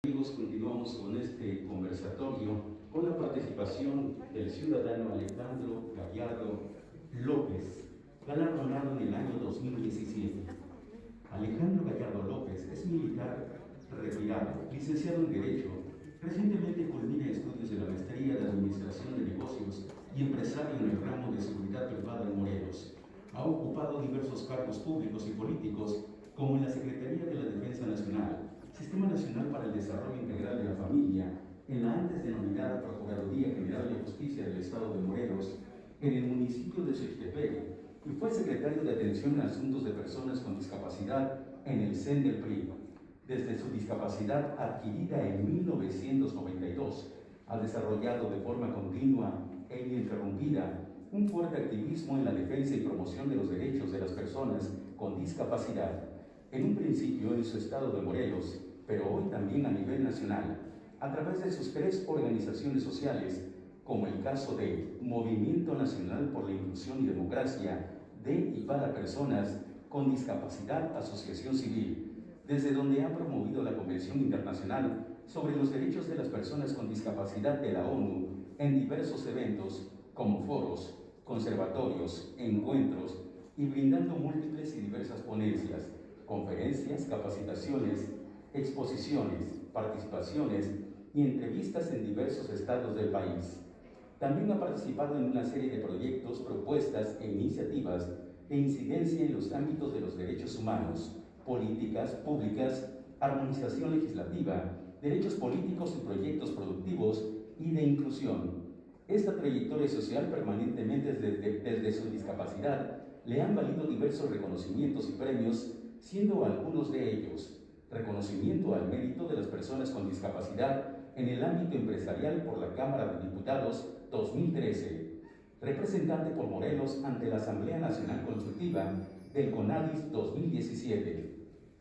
Amigos, continuamos con este conversatorio con la participación del ciudadano Alejandro Gallardo López, galardonado en el año 2017. Alejandro Gallardo López es militar retirado, licenciado en Derecho, recientemente culmina estudios de la maestría de Administración de Negocios y empresario en el ramo de Seguridad Privada en Morelos. Ha ocupado diversos cargos públicos y políticos, como en la Secretaría de la Defensa Nacional, Sistema Nacional para el Desarrollo Integral de la Familia, en la antes denominada Procuraduría General de Justicia del Estado de Morelos, en el municipio de Xochitepec, y fue secretario de Atención a Asuntos de Personas con Discapacidad en el CEN del PRI. Desde su discapacidad adquirida en 1992, ha desarrollado de forma continua e ininterrumpida un fuerte activismo en la defensa y promoción de los derechos de las personas con discapacidad, en un principio en su estado de Morelos, pero hoy también a nivel nacional, a través de sus 3 organizaciones sociales, como el caso de Movimiento Nacional por la Inclusión y Democracia de y para Personas con Discapacidad Asociación Civil, desde donde ha promovido la Convención Internacional sobre los Derechos de las Personas con Discapacidad de la ONU en diversos eventos como foros, conservatorios, encuentros y brindando múltiples y diversas ponencias, conferencias, capacitaciones, exposiciones, participaciones y entrevistas en diversos estados del país. También ha participado en una serie de proyectos, propuestas e iniciativas de incidencia en los ámbitos de los derechos humanos, políticas públicas, armonización legislativa, derechos políticos y proyectos productivos y de inclusión. Esta trayectoria social permanentemente desde su discapacidad le han valido diversos reconocimientos y premios, siendo algunos de ellos: reconocimiento al mérito de las personas con discapacidad en el ámbito empresarial por la Cámara de Diputados 2013, representante por Morelos ante la Asamblea Nacional Consultiva del CONADIS 2017,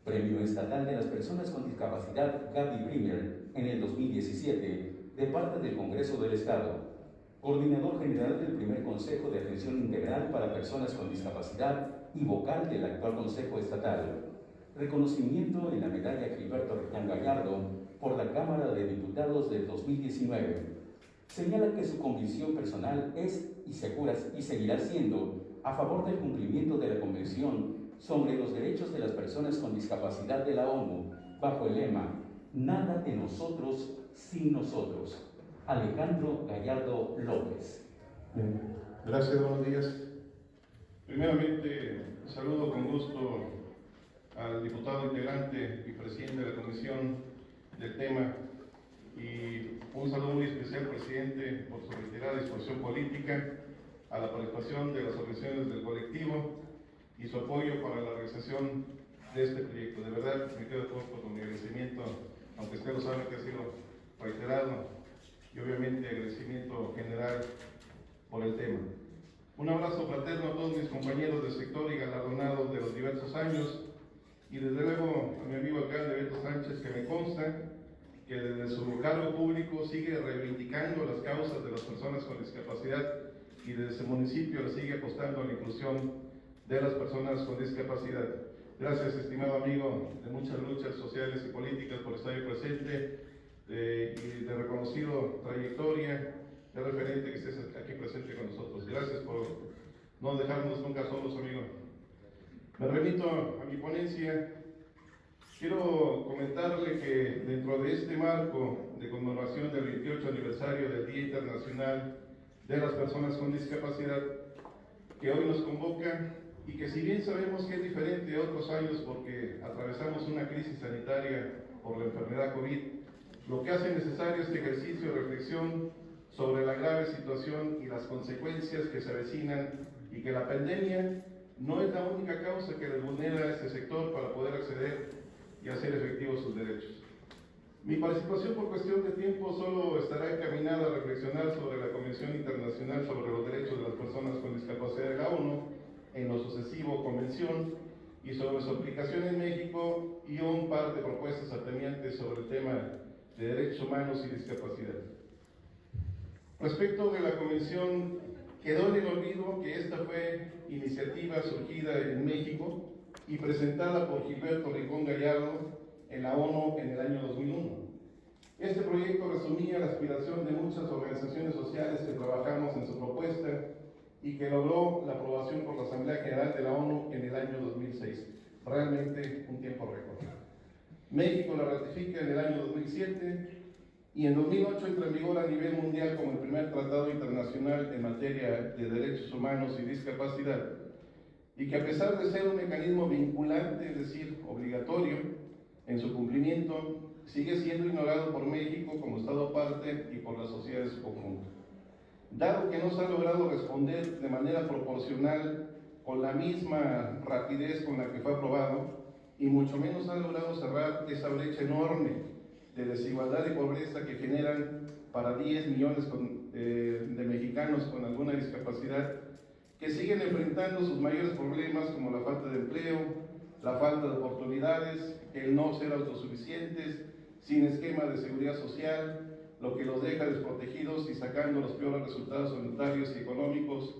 Premio Estatal de las Personas con Discapacidad Gaby Brimer en el 2017 de parte del Congreso del Estado, Coordinador General del Primer Consejo de Atención Integral para Personas con Discapacidad y vocal del actual Consejo Estatal. Reconocimiento en la medalla Gilberto Rejón Gallardo por la Cámara de Diputados del 2019. Señala que su convicción personal es y seguirá siendo a favor del cumplimiento de la Convención sobre los Derechos de las Personas con Discapacidad de la ONU, bajo el lema "Nada de nosotros sin nosotros". Alejandro Gallardo López. Bien. Gracias, buenos días. Primeramente, saludo con gusto al diputado integrante y presidente de la Comisión del tema, y un saludo muy especial, presidente, por su reiterada disposición política, a la participación de las organizaciones del colectivo y su apoyo para la realización de este proyecto. De verdad, me quedo corto con mi agradecimiento, aunque usted lo sabe que ha sido reiterado, y obviamente agradecimiento general por el tema. Un abrazo fraterno a todos mis compañeros del sector y galardonados de los diversos años, y desde luego a mi amigo alcalde Beto Sánchez, que me consta que desde su cargo público sigue reivindicando las causas de las personas con discapacidad y desde ese municipio le sigue apostando a la inclusión de las personas con discapacidad. Gracias, estimado amigo de muchas luchas sociales y políticas, por estar ahí presente, y de reconocido trayectoria, de referente que estés aquí presente con nosotros. Gracias por no dejarnos nunca solos, amigo. Me remito a mi ponencia. Quiero comentarle que dentro de este marco de conmemoración del 28 aniversario del Día Internacional de las Personas con Discapacidad, que hoy nos convoca, y que si bien sabemos que es diferente a otros años porque atravesamos una crisis sanitaria por la enfermedad COVID, lo que hace necesario este ejercicio de reflexión sobre la grave situación y las consecuencias que se avecinan, y que la pandemia no es la única causa que les vulnera a este sector para poder acceder y hacer efectivos sus derechos. Mi participación, por cuestión de tiempo, solo estará encaminada a reflexionar sobre la Convención Internacional sobre los Derechos de las Personas con Discapacidad de la ONU, en lo sucesivo convención, y sobre su aplicación en México, y un par de propuestas apremiantes sobre el tema de derechos humanos y discapacidad. Respecto de la convención, quedó en el olvido que esta fue iniciativa surgida en México y presentada por Gilberto Rejón Gallardo en la ONU en el año 2001. proyecto resumía la aspiración de muchas organizaciones sociales que trabajamos en su propuesta y que logró la aprobación por la Asamblea General de la ONU en el año 2006. Realmente un tiempo récord. México la ratifica en el año 2007 y en 2008 entra en vigor a nivel mundial como el primer tratado internacional en materia de derechos humanos y discapacidad, y que a pesar de ser un mecanismo vinculante, es decir, obligatorio en su cumplimiento, sigue siendo ignorado por México como Estado parte y por la sociedad en su conjunto. Dado que no se ha logrado responder de manera proporcional con la misma rapidez con la que fue aprobado, y mucho menos ha logrado cerrar esa brecha enorme de desigualdad y pobreza que generan para 10 millones de mexicanos con alguna discapacidad, que siguen enfrentando sus mayores problemas como la falta de empleo, la falta de oportunidades, el no ser autosuficientes, sin esquema de seguridad social, lo que los deja desprotegidos y sacando los peores resultados sanitarios y económicos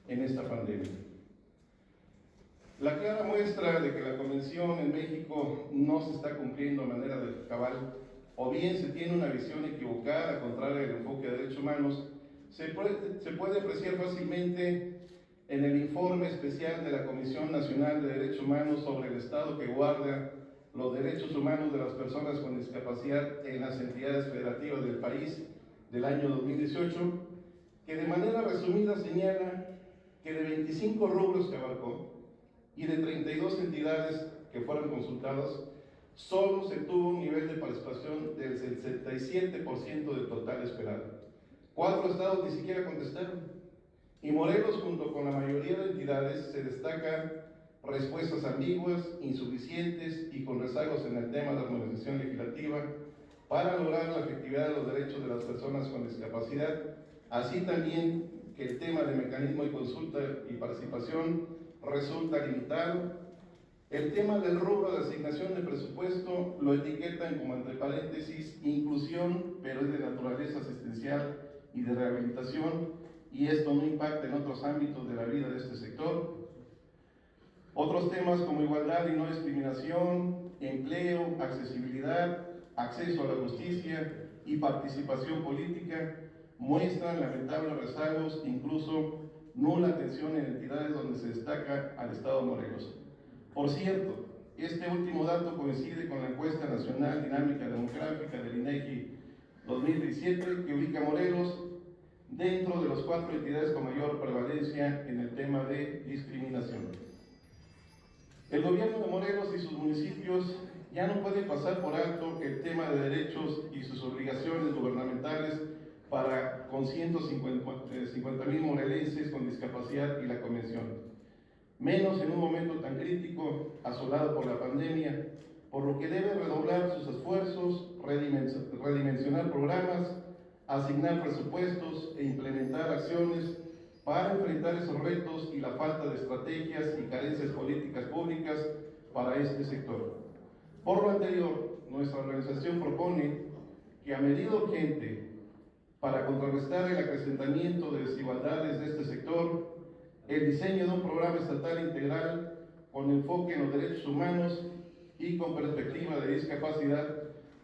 en esta pandemia. La clara muestra de que la Convención en México no se está cumpliendo de manera cabal, o bien se tiene una visión equivocada, contraria al enfoque de derechos humanos, se puede apreciar fácilmente en el informe especial de la Comisión Nacional de Derechos Humanos sobre el Estado que guarda los derechos humanos de las personas con discapacidad en las entidades federativas del país del año 2018, que de manera resumida señala que de 25 rubros que abarcó y de 32 entidades que fueron consultadas, solo se tuvo un nivel de participación del 67% del total esperado. 4 estados ni siquiera contestaron. Y Morelos, junto con la mayoría de entidades, se destaca respuestas ambiguas, insuficientes y con rezagos en el tema de armonización legislativa para lograr la efectividad de los derechos de las personas con discapacidad, así también que el tema de mecanismo de consulta y participación resulta limitado. El tema del rubro de asignación de presupuesto lo etiquetan como entre paréntesis inclusión, pero es de naturaleza asistencial y de rehabilitación, y esto no impacta en otros ámbitos de la vida de este sector. Otros temas como igualdad y no discriminación, empleo, accesibilidad, acceso a la justicia y participación política muestran lamentables rezagos, incluso nula atención en entidades donde se destaca al Estado de Morelos. Por cierto, este último dato coincide con la encuesta nacional dinámica demográfica del INEGI 2017, que ubica a Morelos dentro de las 4 entidades con mayor prevalencia en el tema de discriminación. El gobierno de Morelos y sus municipios ya no pueden pasar por alto el tema de derechos y sus obligaciones gubernamentales para con 150,000 morelenses con discapacidad y la Convención. Menos en un momento tan crítico, asolado por la pandemia, por lo que debe redoblar sus esfuerzos, redimensionar programas, asignar presupuestos e implementar acciones para enfrentar esos retos y la falta de estrategias y carencias políticas públicas para este sector. Por lo anterior, nuestra organización propone que a medida urgente, para contrarrestar el acrecentamiento de desigualdades de este sector, el diseño de un programa estatal integral con enfoque en los derechos humanos y con perspectiva de discapacidad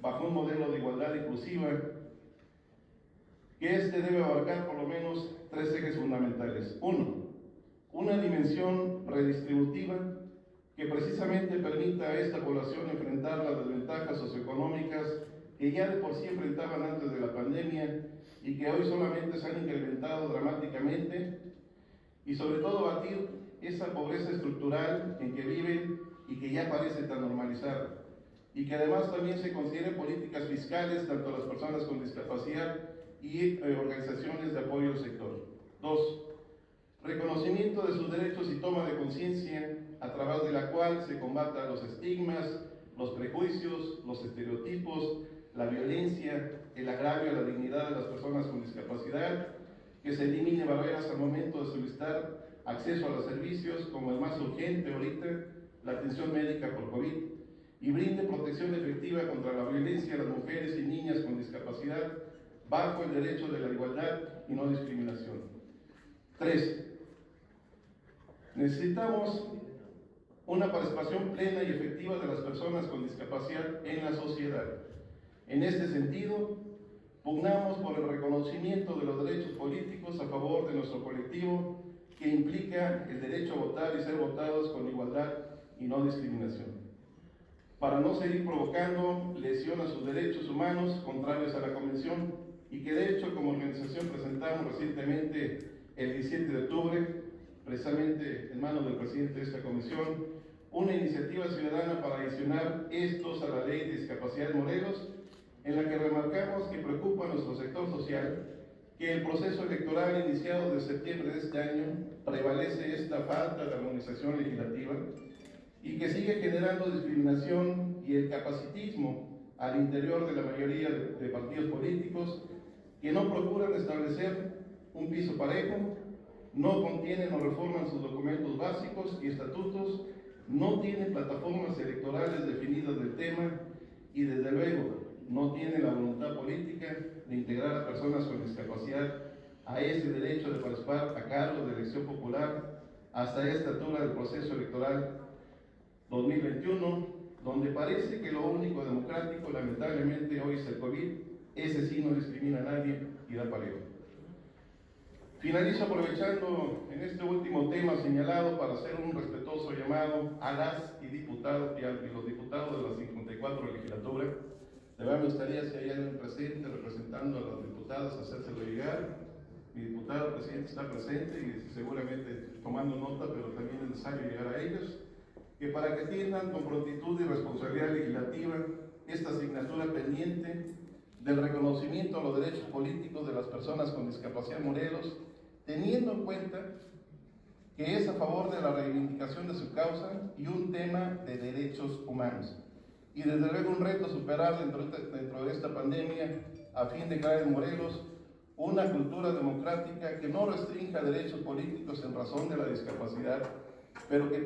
bajo un modelo de igualdad inclusiva, que este debe abarcar por lo menos 3 ejes fundamentales. 1. Una dimensión redistributiva que precisamente permita a esta población enfrentar las desventajas socioeconómicas que ya de por sí enfrentaban antes de la pandemia y que hoy solamente se han incrementado dramáticamente, y sobre todo batir esa pobreza estructural en que viven y que ya parece tan normalizada, y que además también se consideren políticas fiscales tanto a las personas con discapacidad y organizaciones de apoyo al sector. 2. Reconocimiento de sus derechos y toma de conciencia a través de la cual se combatan los estigmas, los prejuicios, los estereotipos, la violencia, el agravio a la dignidad de las personas con discapacidad, que se elimine barreras al momento de solicitar acceso a los servicios, como el más urgente ahorita, la atención médica por COVID, y brinde protección efectiva contra la violencia a las mujeres y niñas con discapacidad, bajo el derecho de la igualdad y no discriminación. 3. Necesitamos una participación plena y efectiva de las personas con discapacidad en la sociedad. En este sentido, pugnamos por el reconocimiento de los derechos políticos a favor de nuestro colectivo, que implica el derecho a votar y ser votados con igualdad y no discriminación, para no seguir provocando lesión a sus derechos humanos contrarios a la Convención, y que de hecho como organización presentamos recientemente el 17 de octubre, precisamente en manos del presidente de esta comisión, una iniciativa ciudadana para adicionar estos a la Ley de Discapacidad de Morelos, en la que remarcamos que preocupa a nuestro sector social que el proceso electoral iniciado de septiembre de este año prevalece esta falta de armonización legislativa y que sigue generando discriminación y el capacitismo al interior de la mayoría de partidos políticos que no procuran establecer un piso parejo, no contienen o reforman sus documentos básicos y estatutos, no tienen plataformas electorales definidas del tema y desde luego no tienen la voluntad política de integrar a personas con discapacidad a ese derecho de participar a cargos de elección popular hasta esta altura del proceso electoral 2021, donde parece que lo único democrático, lamentablemente, hoy es el COVID. Ese sí no discrimina a nadie y da parejo. Finalizo aprovechando en este último tema señalado para hacer un respetuoso llamado a las y los diputados de la 54 legislatura. De verdad me gustaría, si hay alguien presente representando a los diputados, hacérselo llegar. Mi diputado presidente está presente y seguramente tomando nota, pero también es necesario llegar a ellos, que para que atiendan con prontitud y responsabilidad legislativa esta asignatura pendiente del reconocimiento a los derechos políticos de las personas con discapacidad en Morelos, teniendo en cuenta que es a favor de la reivindicación de su causa y un tema de derechos humanos. Y desde luego un reto superar dentro de esta pandemia a fin de crear en Morelos una cultura democrática que no restrinja derechos políticos en razón de la discapacidad, pero que